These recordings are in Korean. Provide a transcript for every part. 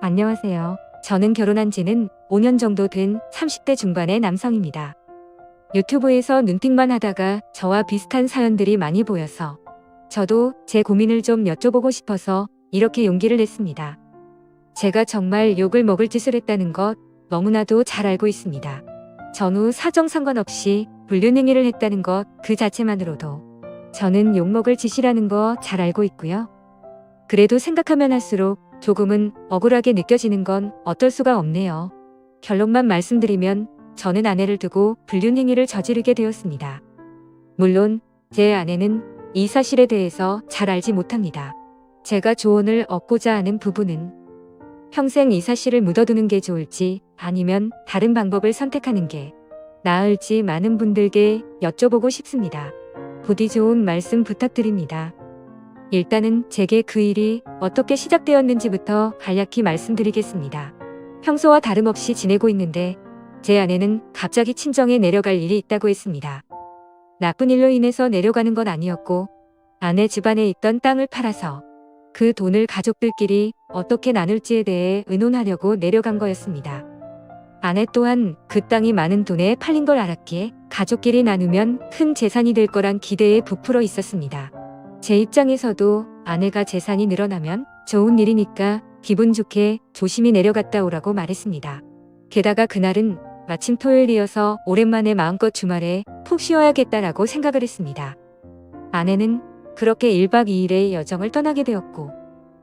안녕하세요. 저는 결혼한 지는 5년 정도 된 30대 중반의 남성입니다. 유튜브에서 눈팅만 하다가 저와 비슷한 사연들이 많이 보여서 저도 제 고민을 좀 여쭤보고 싶어서 이렇게 용기를 냈습니다. 제가 정말 욕을 먹을 짓을 했다는 것 너무나도 잘 알고 있습니다. 전후 사정 상관없이 불륜행위를 했다는 것 그 자체만으로도 저는 욕먹을 짓이라는 거 잘 알고 있고요. 그래도 생각하면 할수록 조금은 억울하게 느껴지는 건 어떨 수가 없네요. 결론만 말씀드리면 저는 아내를 두고 불륜행위를 저지르게 되었습니다. 물론 제 아내는 이 사실에 대해서 잘 알지 못합니다. 제가 조언을 얻고자 하는 부분은 평생 이 사실을 묻어두는 게 좋을지 아니면 다른 방법을 선택하는 게 나을지 많은 분들께 여쭤보고 싶습니다. 부디 좋은 말씀 부탁드립니다. 일단은 제게 그 일이 어떻게 시작되었는지부터 간략히 말씀드리겠습니다. 평소와 다름없이 지내고 있는데 제 아내는 갑자기 친정에 내려갈 일이 있다고 했습니다. 나쁜 일로 인해서 내려가는 건 아니었고 아내 집안에 있던 땅을 팔아서 그 돈을 가족들끼리 어떻게 나눌지에 대해 의논하려고 내려간 거였습니다. 아내 또한 그 땅이 많은 돈에 팔린 걸 알았기에 가족끼리 나누면 큰 재산이 될 거란 기대에 부풀어 있었습니다. 제 입장에서도 아내가 재산이 늘어나면 좋은 일이니까 기분 좋게 조심히 내려갔다 오라고 말했습니다. 게다가 그날은 마침 토요일이어서 오랜만에 마음껏 주말에 푹 쉬어야겠다라고 생각을 했습니다. 아내는 그렇게 1박 2일의 여정을 떠나게 되었고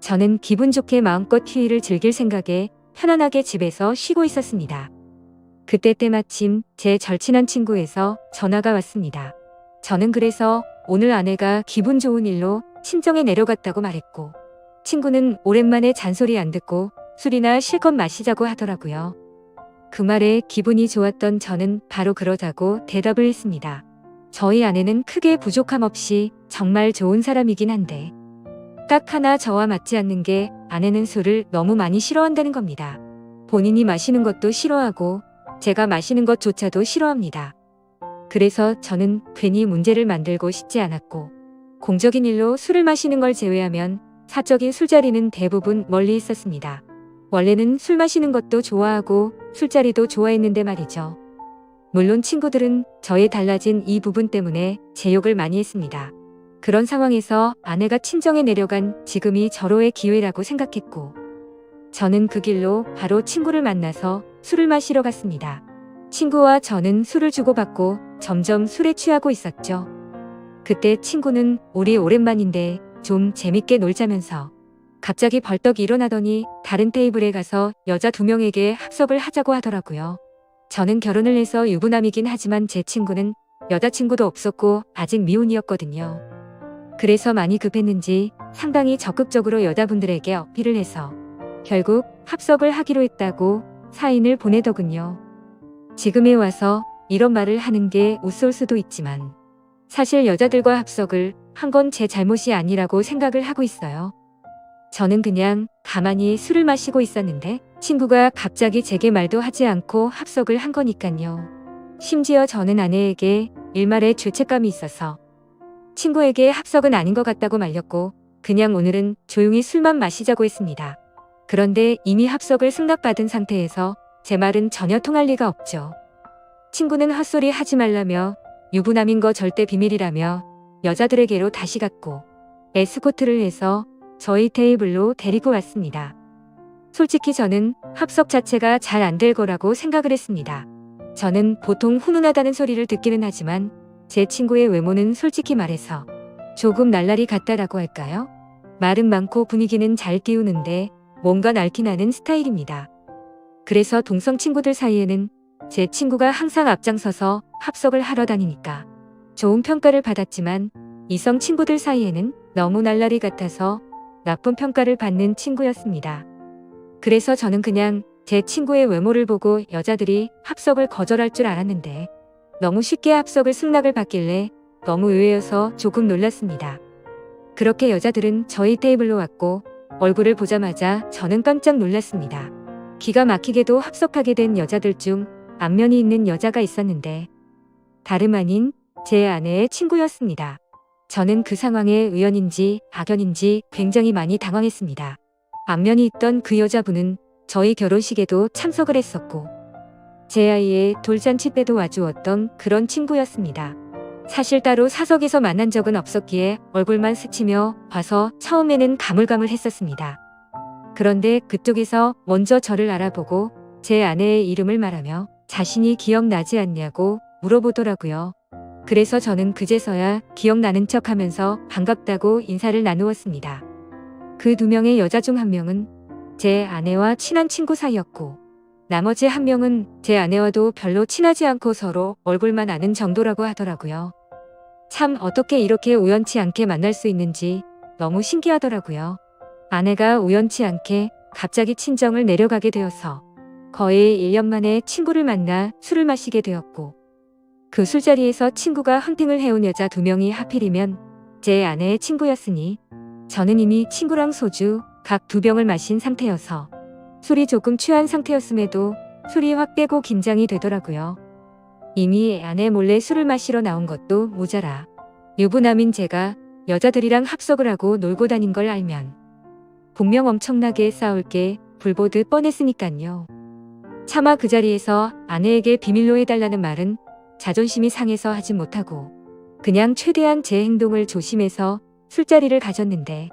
저는 기분 좋게 마음껏 휴일을 즐길 생각에 편안하게 집에서 쉬고 있었습니다. 그때 때마침 제 절친한 친구에서 전화가 왔습니다. 저는 그래서 오늘 아내가 기분 좋은 일로 친정에 내려갔다고 말했고 친구는 오랜만에 잔소리 안 듣고 술이나 실컷 마시자고 하더라고요. 그 말에 기분이 좋았던 저는 바로 그러자고 대답을 했습니다. 저희 아내는 크게 부족함 없이 정말 좋은 사람이긴 한데 딱 하나 저와 맞지 않는 게 아내는 술을 너무 많이 싫어한다는 겁니다. 본인이 마시는 것도 싫어하고 제가 마시는 것조차도 싫어합니다. 그래서 저는 괜히 문제를 만들고 싶지 않았고 공적인 일로 술을 마시는 걸 제외하면 사적인 술자리는 대부분 멀리 있었습니다. 원래는 술 마시는 것도 좋아하고 술자리도 좋아했는데 말이죠. 물론 친구들은 저의 달라진 이 부분 때문에 제 욕을 많이 했습니다. 그런 상황에서 아내가 친정에 내려간 지금이 절호의 기회라고 생각했고 저는 그 길로 바로 친구를 만나서 술을 마시러 갔습니다. 친구와 저는 술을 주고받고 점점 술에 취하고 있었죠. 그때 친구는 우리 오랜만인데 좀 재밌게 놀자면서 갑자기 벌떡 일어나더니 다른 테이블에 가서 여자 2명에게 합석을 하자고 하더라고요. 저는 결혼을 해서 유부남이긴 하지만 제 친구는 여자친구도 없었고 아직 미혼이었거든요. 그래서 많이 급했는지 상당히 적극적으로 여자분들에게 어필을 해서 결국 합석을 하기로 했다고 사인을 보내더군요. 지금에 와서 이런 말을 하는 게 우스울 수도 있지만 사실 여자들과 합석을 한 건 제 잘못이 아니라고 생각을 하고 있어요. 저는 그냥 가만히 술을 마시고 있었는데 친구가 갑자기 제게 말도 하지 않고 합석을 한 거니까요. 심지어 저는 아내에게 일말의 죄책감이 있어서 친구에게 합석은 아닌 것 같다고 말렸고 그냥 오늘은 조용히 술만 마시자고 했습니다. 그런데 이미 합석을 승낙받은 상태에서 제 말은 전혀 통할 리가 없죠. 친구는 헛소리 하지 말라며 유부남인 거 절대 비밀이라며 여자들에게로 다시 갔고 에스코트를 해서 저희 테이블로 데리고 왔습니다. 솔직히 저는 합석 자체가 잘 안 될 거라고 생각을 했습니다. 저는 보통 훈훈하다는 소리를 듣기는 하지만 제 친구의 외모는 솔직히 말해서 조금 날라리 같다라고 할까요? 말은 많고 분위기는 잘 띄우는데 뭔가 날티나는 스타일입니다. 그래서 동성 친구들 사이에는 제 친구가 항상 앞장서서 합석을 하러 다니니까 좋은 평가를 받았지만 이성 친구들 사이에는 너무 날라리 같아서 나쁜 평가를 받는 친구였습니다. 그래서 저는 그냥 제 친구의 외모를 보고 여자들이 합석을 거절할 줄 알았는데 너무 쉽게 합석을 승낙을 받길래 너무 의외여서 조금 놀랐습니다. 그렇게 여자들은 저희 테이블로 왔고 얼굴을 보자마자 저는 깜짝 놀랐습니다. 기가 막히게도 합석하게 된 여자들 중 안면이 있는 여자가 있었는데 다름 아닌 제 아내의 친구였습니다. 저는 그 상황에 우연인지 악연인지 굉장히 많이 당황했습니다. 안면이 있던 그 여자분은 저희 결혼식에도 참석을 했었고 제 아이의 돌잔치 때도 와주었던 그런 친구였습니다. 사실 따로 사석에서 만난 적은 없었기에 얼굴만 스치며 봐서 처음에는 가물가물했었습니다. 그런데 그쪽에서 먼저 저를 알아보고 제 아내의 이름을 말하며 자신이 기억나지 않냐고 물어보더라고요. 그래서 저는 그제서야 기억나는 척하면서 반갑다고 인사를 나누었습니다. 그 두 명의 여자 중 한 명은 제 아내와 친한 친구 사이였고 나머지 한 명은 제 아내와도 별로 친하지 않고 서로 얼굴만 아는 정도라고 하더라고요. 참 어떻게 이렇게 우연치 않게 만날 수 있는지 너무 신기하더라고요. 아내가 우연치 않게 갑자기 친정을 내려가게 되어서 거의 1년 만에 친구를 만나 술을 마시게 되었고 그 술자리에서 친구가 헌팅을 해온 여자 2명이 하필이면 제 아내의 친구였으니 저는 이미 친구랑 소주 각 2병을 마신 상태여서 술이 조금 취한 상태였음에도 술이 확 깨고 긴장이 되더라고요. 이미 아내 몰래 술을 마시러 나온 것도 모자라 유부남인 제가 여자들이랑 합석을 하고 놀고 다닌 걸 알면 분명 엄청나게 싸울 게 불보듯 뻔했으니깐요. 차마 그 자리에서 아내에게 비밀로 해달라는 말은 자존심이 상해서 하지 못하고 그냥 최대한 제 행동을 조심해서 술자리를 가졌는데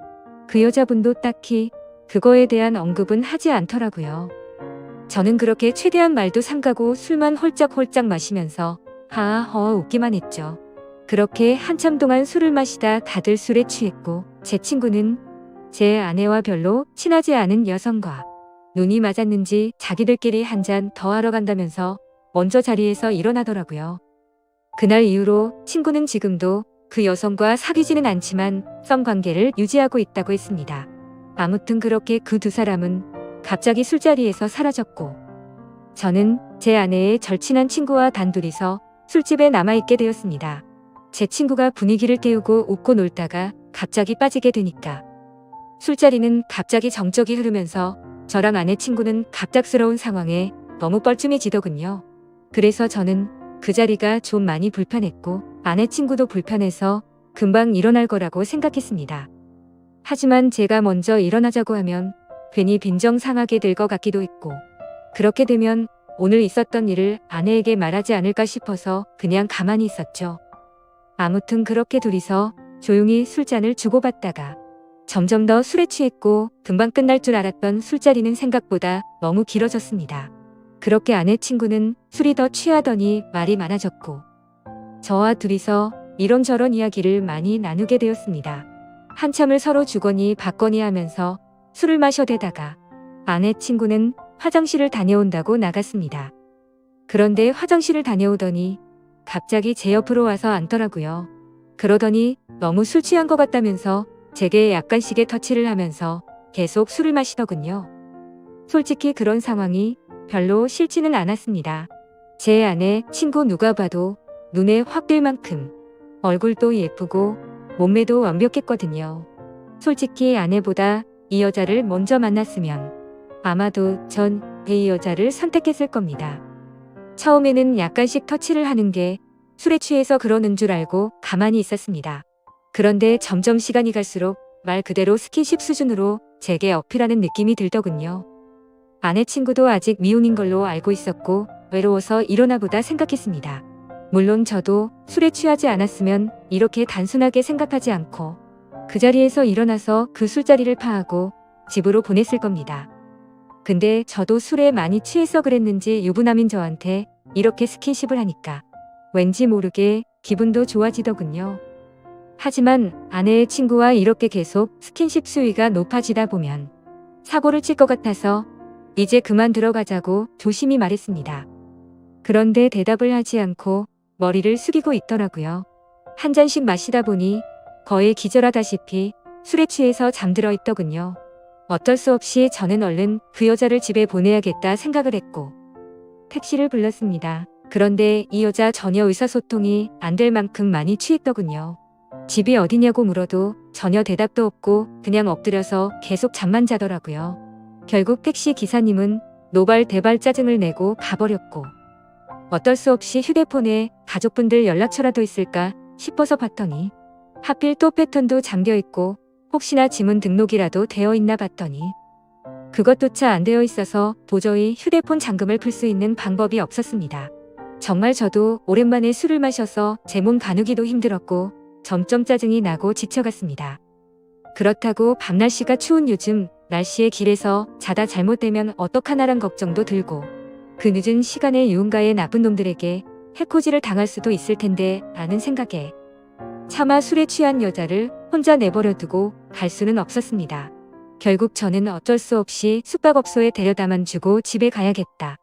그 여자분도 딱히 그거에 대한 언급은 하지 않더라고요. 저는 그렇게 최대한 말도 삼가고 술만 홀짝홀짝 마시면서 하하 웃기만 했죠. 그렇게 한참 동안 술을 마시다 다들 술에 취했고 제 친구는 제 아내와 별로 친하지 않은 여성과 눈이 맞았는지 자기들끼리 한 잔 더 하러 간다면서 먼저 자리에서 일어나더라고요. 그날 이후로 친구는 지금도 그 여성과 사귀지는 않지만 썸 관계를 유지하고 있다고 했습니다. 아무튼 그렇게 그 두 사람은 갑자기 술자리에서 사라졌고 저는 제 아내의 절친한 친구와 단둘이서 술집에 남아있게 되었습니다. 제 친구가 분위기를 띄우고 웃고 놀다가 갑자기 빠지게 되니까 술자리는 갑자기 정적이 흐르면서 저랑 아내 친구는 갑작스러운 상황에 너무 뻘쭘해지더군요. 그래서 저는 그 자리가 좀 많이 불편했고 아내 친구도 불편해서 금방 일어날 거라고 생각했습니다. 하지만 제가 먼저 일어나자고 하면 괜히 빈정상하게 될 것 같기도 했고 그렇게 되면 오늘 있었던 일을 아내에게 말하지 않을까 싶어서 그냥 가만히 있었죠. 아무튼 그렇게 둘이서 조용히 술잔을 주고받다가 점점 더 술에 취했고 금방 끝날 줄 알았던 술자리는 생각보다 너무 길어졌습니다. 그렇게 아내 친구는 술이 더 취하더니 말이 많아졌고 저와 둘이서 이런저런 이야기를 많이 나누게 되었습니다. 한참을 서로 주거니 받거니 하면서 술을 마셔대다가 아내 친구는 화장실을 다녀온다고 나갔습니다. 그런데 화장실을 다녀오더니 갑자기 제 옆으로 와서 앉더라고요. 그러더니 너무 술 취한 것 같다면서 제게 약간씩의 터치를 하면서 계속 술을 마시더군요. 솔직히 그런 상황이 별로 싫지는 않았습니다. 제 아내 친구 누가 봐도 눈에 확 띌 만큼 얼굴도 예쁘고 몸매도 완벽했거든요. 솔직히 아내보다 이 여자를 먼저 만났으면 아마도 전 이 여자를 선택했을 겁니다. 처음에는 약간씩 터치를 하는 게 술에 취해서 그러는 줄 알고 가만히 있었습니다. 그런데 점점 시간이 갈수록 말 그대로 스킨십 수준으로 제게 어필하는 느낌이 들더군요. 아내 친구도 아직 미혼인 걸로 알고 있었고 외로워서 이러나 보다 생각했습니다. 물론 저도 술에 취하지 않았으면 이렇게 단순하게 생각하지 않고 그 자리에서 일어나서 그 술자리를 파하고 집으로 보냈을 겁니다. 근데 저도 술에 많이 취해서 그랬는지 유부남인 저한테 이렇게 스킨십을 하니까 왠지 모르게 기분도 좋아지더군요. 하지만 아내의 친구와 이렇게 계속 스킨십 수위가 높아지다 보면 사고를 칠 것 같아서 이제 그만 들어가자고 조심히 말했습니다. 그런데 대답을 하지 않고 머리를 숙이고 있더라고요. 한 잔씩 마시다 보니 거의 기절하다시피 술에 취해서 잠들어 있더군요. 어쩔 수 없이 저는 얼른 그 여자를 집에 보내야겠다 생각을 했고 택시를 불렀습니다. 그런데 이 여자 전혀 의사소통이 안 될 만큼 많이 취했더군요. 집이 어디냐고 물어도 전혀 대답도 없고 그냥 엎드려서 계속 잠만 자더라고요. 결국 택시 기사님은 노발대발 짜증을 내고 가버렸고 어떨 수 없이 휴대폰에 가족분들 연락처라도 있을까 싶어서 봤더니 하필 또 패턴도 잠겨있고 혹시나 지문 등록이라도 되어 있나 봤더니 그것조차 안 되어 있어서 도저히 휴대폰 잠금을 풀 수 있는 방법이 없었습니다. 정말 저도 오랜만에 술을 마셔서 제 몸 가누기도 힘들었고 점점 짜증이 나고 지쳐갔습니다. 그렇다고 밤날씨가 추운 요즘 날씨에 길에서 자다 잘못되면 어떡하나란 걱정도 들고 그 늦은 시간에 누군가의 나쁜 놈들에게 해코지를 당할 수도 있을 텐데 라는 생각에 차마 술에 취한 여자를 혼자 내버려 두고 갈 수는 없었습니다. 결국 저는 어쩔 수 없이 숙박업소에 데려다만 주고 집에 가야겠다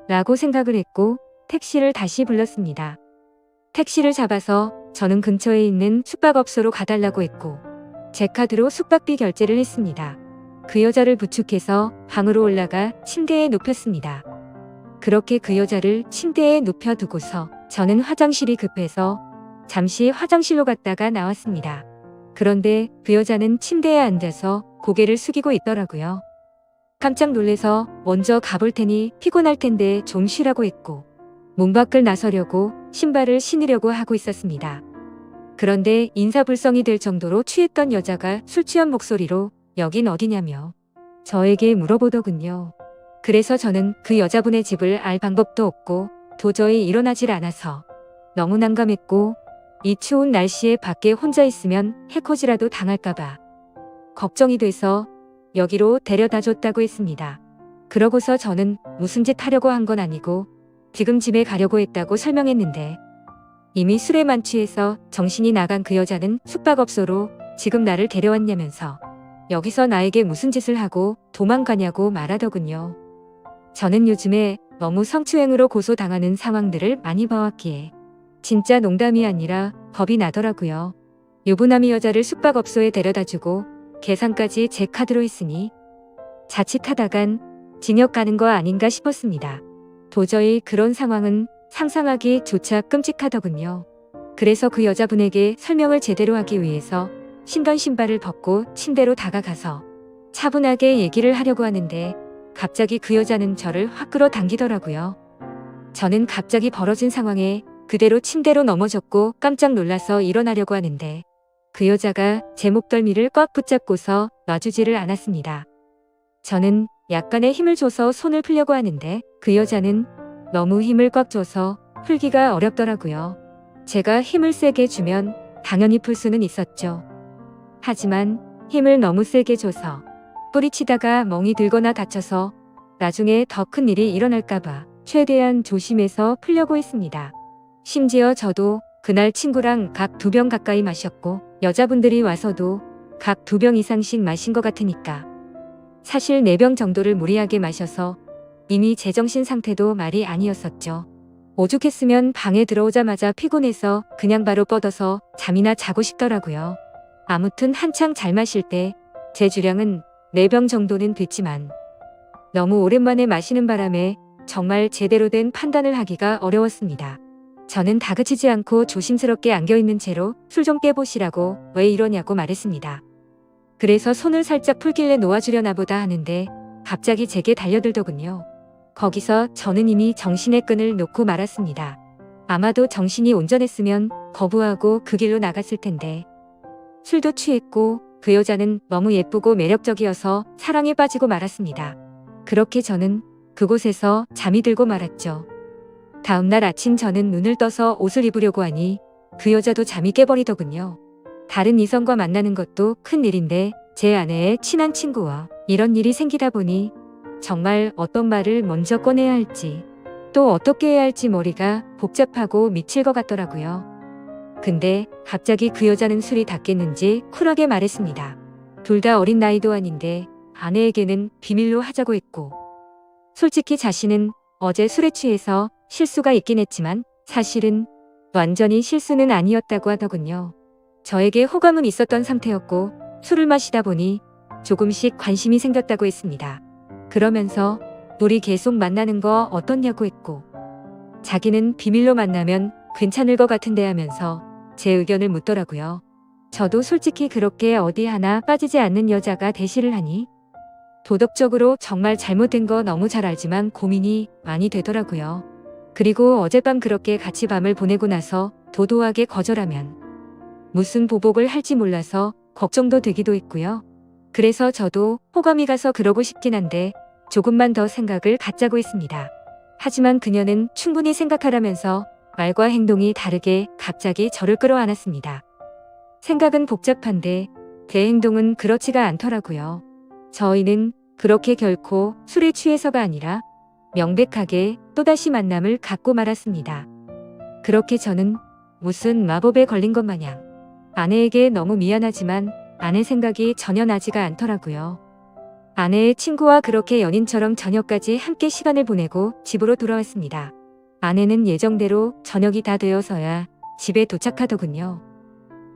라고 생각을 했고 택시를 다시 불렀습니다. 택시를 잡아서 저는 근처에 있는 숙박업소로 가달라고 했고 제 카드로 숙박비 결제를 했습니다. 그 여자를 부축해서 방으로 올라가 침대에 눕혔습니다. 그렇게 그 여자를 침대에 눕혀두고서 저는 화장실이 급해서 잠시 화장실로 갔다가 나왔습니다. 그런데 그 여자는 침대에 앉아서 고개를 숙이고 있더라고요. 깜짝 놀래서 먼저 가볼 테니 피곤할 텐데 좀 쉬라고 했고 문 밖을 나서려고 신발을 신으려고 하고 있었습니다. 그런데 인사불성이 될 정도로 취했던 여자가 술 취한 목소리로 여긴 어디냐며 저에게 물어보더군요. 그래서 저는 그 여자분의 집을 알 방법도 없고 도저히 일어나질 않아서 너무 난감했고 이 추운 날씨에 밖에 혼자 있으면 해코지라도 당할까봐 걱정이 돼서 여기로 데려다 줬다고 했습니다. 그러고서 저는 무슨 짓 하려고 한 건 아니고 지금 집에 가려고 했다고 설명했는데 이미 술에 만취해서 정신이 나간 그 여자는 숙박업소로 지금 나를 데려왔냐면서 여기서 나에게 무슨 짓을 하고 도망가냐고 말하더군요. 저는 요즘에 너무 성추행으로 고소당하는 상황들을 많이 봐왔기에 진짜 농담이 아니라 겁이 나더라고요. 유부남이 여자를 숙박업소에 데려다주고 계산까지 제 카드로 했으니 자칫하다간 징역 가는 거 아닌가 싶었습니다. 도저히 그런 상황은 상상하기조차 끔찍하더군요. 그래서 그 여자분에게 설명을 제대로 하기 위해서 신던 신발을 벗고 침대로 다가가서 차분하게 얘기를 하려고 하는데 갑자기 그 여자는 저를 확 끌어당기더라고요. 저는 갑자기 벌어진 상황에 그대로 침대로 넘어졌고 깜짝 놀라서 일어나려고 하는데 그 여자가 제 목덜미를 꽉 붙잡고서 놔주지를 않았습니다. 저는 약간의 힘을 줘서 손을 풀려고 하는데 그 여자는 너무 힘을 꽉 줘서 풀기가 어렵더라고요. 제가 힘을 세게 주면 당연히 풀 수는 있었죠. 하지만 힘을 너무 세게 줘서 뿌리치다가 멍이 들거나 다쳐서 나중에 더 큰 일이 일어날까봐 최대한 조심해서 풀려고 했습니다. 심지어 저도 그날 친구랑 각 2병 가까이 마셨고 여자분들이 와서도 각 2병 이상씩 마신 것 같으니까 사실 4병 정도를 무리하게 마셔서 이미 제정신 상태도 말이 아니었었죠. 오죽했으면 방에 들어오자마자 피곤해서 그냥 바로 뻗어서 잠이나 자고 싶더라고요. 아무튼 한창 잘 마실 때 제 주량은 4병 정도는 됐지만 너무 오랜만에 마시는 바람에 정말 제대로 된 판단을 하기가 어려웠습니다. 저는 다그치지 않고 조심스럽게 안겨있는 채로 술 좀 깨보시라고 왜 이러냐고 말했습니다. 그래서 손을 살짝 풀길래 놓아주려나 보다 하는데 갑자기 제게 달려들더군요. 거기서 저는 이미 정신의 끈을 놓고 말았습니다. 아마도 정신이 온전했으면 거부하고 그 길로 나갔을 텐데 술도 취했고 그 여자는 너무 예쁘고 매력적이어서 사랑에 빠지고 말았습니다. 그렇게 저는 그곳에서 잠이 들고 말았죠. 다음날 아침 저는 눈을 떠서 옷을 입으려고 하니 그 여자도 잠이 깨버리더군요. 다른 이성과 만나는 것도 큰 일인데 제 아내의 친한 친구와 이런 일이 생기다 보니 정말 어떤 말을 먼저 꺼내야 할지 또 어떻게 해야 할지 머리가 복잡하고 미칠 것 같더라고요. 근데 갑자기 그 여자는 술이 다 깼는지 쿨하게 말했습니다. 둘 다 어린 나이도 아닌데 아내에게는 비밀로 하자고 했고 솔직히 자신은 어제 술에 취해서 실수가 있긴 했지만 사실은 완전히 실수는 아니었다고 하더군요. 저에게 호감은 있었던 상태였고 술을 마시다 보니 조금씩 관심이 생겼다고 했습니다. 그러면서 우리 계속 만나는 거 어떻냐고 했고 자기는 비밀로 만나면 괜찮을 것 같은데 하면서 제 의견을 묻더라고요. 저도 솔직히 그렇게 어디 하나 빠지지 않는 여자가 대시를 하니 도덕적으로 정말 잘못된 거 너무 잘 알지만 고민이 많이 되더라고요. 그리고 어젯밤 그렇게 같이 밤을 보내고 나서 도도하게 거절하면 무슨 보복을 할지 몰라서 걱정도 되기도 했고요. 그래서 저도 호감이 가서 그러고 싶긴 한데 조금만 더 생각을 갖자고 했습니다. 하지만 그녀는 충분히 생각하라면서 말과 행동이 다르게 갑자기 저를 끌어안았습니다. 생각은 복잡한데 제 행동은 그렇지가 않더라고요. 저희는 그렇게 결코 술에 취해서가 아니라 명백하게 또다시 만남을 갖고 말았습니다. 그렇게 저는 무슨 마법에 걸린 것 마냥 아내에게 너무 미안하지만 아내 생각이 전혀 나지가 않더라고요. 아내의 친구와 그렇게 연인처럼 저녁까지 함께 시간을 보내고 집으로 돌아왔습니다. 아내는 예정대로 저녁이 다 되어서야 집에 도착하더군요.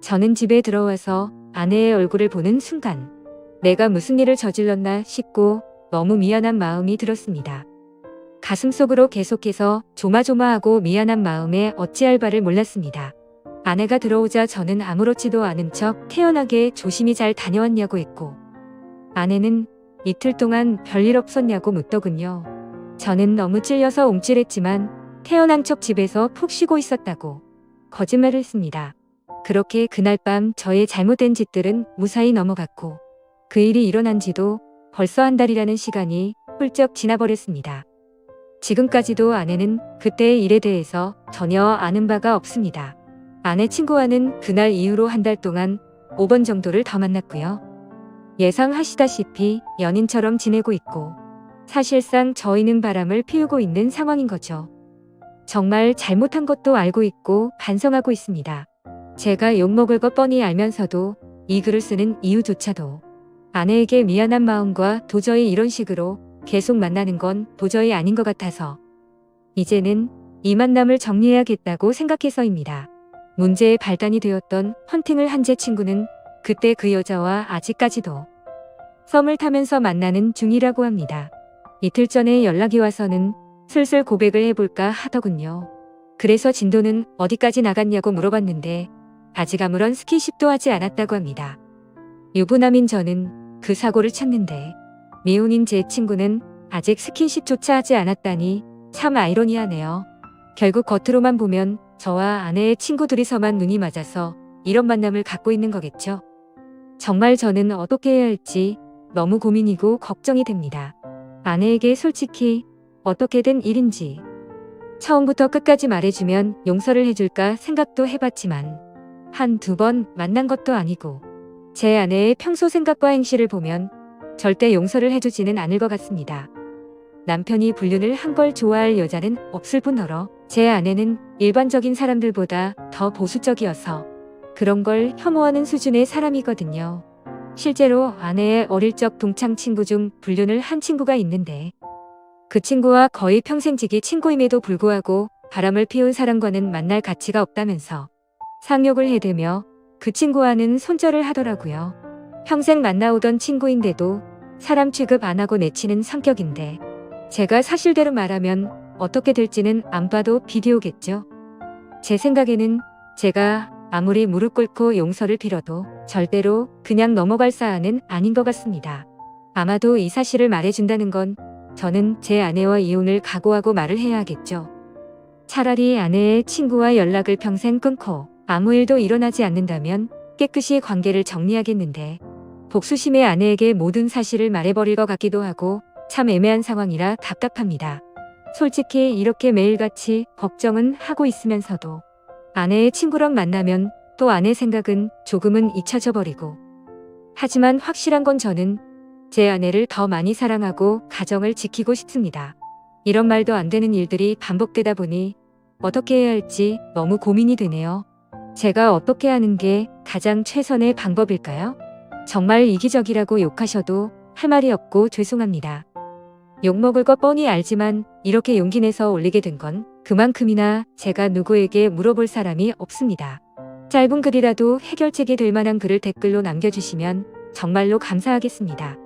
저는 집에 들어와서 아내의 얼굴을 보는 순간 내가 무슨 일을 저질렀나 싶고 너무 미안한 마음이 들었습니다. 가슴속으로 계속해서 조마조마하고 미안한 마음에 어찌할 바를 몰랐습니다. 아내가 들어오자 저는 아무렇지도 않은 척 태연하게 조심히 잘 다녀왔냐고 했고 아내는 이틀 동안 별일 없었냐고 묻더군요. 저는 너무 찔려서 움찔했지만 태연한 척 집에서 푹 쉬고 있었다고 거짓말을 했습니다. 그렇게 그날 밤 저의 잘못된 짓들은 무사히 넘어갔고 그 일이 일어난 지도 벌써 한 달이라는 시간이 훌쩍 지나버렸습니다. 지금까지도 아내는 그때의 일에 대해서 전혀 아는 바가 없습니다. 아내 친구와는 그날 이후로 한 달 동안 5번 정도를 더 만났고요. 예상하시다시피 연인처럼 지내고 있고 사실상 저희는 바람을 피우고 있는 상황인 거죠. 정말 잘못한 것도 알고 있고 반성하고 있습니다. 제가 욕먹을 것 뻔히 알면서도 이 글을 쓰는 이유조차도 아내에게 미안한 마음과 도저히 이런 식으로 계속 만나는 건 도저히 아닌 것 같아서 이제는 이 만남을 정리해야겠다고 생각해서입니다. 문제의 발단이 되었던 헌팅을 한 제 친구는 그때 그 여자와 아직까지도 썸을 타면서 만나는 중이라고 합니다. 이틀 전에 연락이 와서는 슬슬 고백을 해볼까 하더군요. 그래서 진도는 어디까지 나갔냐고 물어봤는데 아직 아무런 스킨십도 하지 않았다고 합니다. 유부남인 저는 그 사고를 쳤는데 미혼인 제 친구는 아직 스킨십조차 하지 않았다니 참 아이러니하네요. 결국 겉으로만 보면 저와 아내의 친구들이서만 눈이 맞아서 이런 만남을 갖고 있는 거겠죠. 정말 저는 어떻게 해야 할지 너무 고민이고 걱정이 됩니다. 아내에게 솔직히 어떻게 된 일인지 처음부터 끝까지 말해주면 용서를 해줄까 생각도 해봤지만 한두 번 만난 것도 아니고 제 아내의 평소 생각과 행실을 보면 절대 용서를 해주지는 않을 것 같습니다. 남편이 불륜을 한 걸 좋아할 여자는 없을 뿐더러 제 아내는 일반적인 사람들보다 더 보수적이어서 그런 걸 혐오하는 수준의 사람이거든요. 실제로 아내의 어릴 적 동창 친구 중 불륜을 한 친구가 있는데 그 친구와 거의 평생지기 친구임에도 불구하고 바람을 피운 사람과는 만날 가치가 없다면서 상욕을 해대며 그 친구와는 손절을 하더라고요. 평생 만나오던 친구인데도 사람 취급 안 하고 내치는 성격인데 제가 사실대로 말하면 어떻게 될지는 안 봐도 비디오겠죠. 제 생각에는 제가 아무리 무릎 꿇고 용서를 빌어도 절대로 그냥 넘어갈 사안은 아닌 것 같습니다. 아마도 이 사실을 말해준다는 건 저는 제 아내와 이혼을 각오하고 말을 해야 하겠죠. 차라리 아내의 친구와 연락을 평생 끊고 아무 일도 일어나지 않는다면 깨끗이 관계를 정리하겠는데 복수심에 아내에게 모든 사실을 말해버릴 것 같기도 하고 참 애매한 상황이라 답답합니다. 솔직히 이렇게 매일같이 걱정은 하고 있으면서도 아내의 친구랑 만나면 또 아내 생각은 조금은 잊혀져 버리고 하지만 확실한 건 저는 제 아내를 더 많이 사랑하고 가정을 지키고 싶습니다. 이런 말도 안 되는 일들이 반복되다 보니 어떻게 해야 할지 너무 고민이 되네요. 제가 어떻게 하는 게 가장 최선의 방법일까요? 정말 이기적이라고 욕하셔도 할 말이 없고 죄송합니다. 욕먹을 것 뻔히 알지만 이렇게 용기 내서 올리게 된 건 그만큼이나 제가 누구에게 물어볼 사람이 없습니다. 짧은 글이라도 해결책이 될 만한 글을 댓글로 남겨주시면 정말로 감사하겠습니다.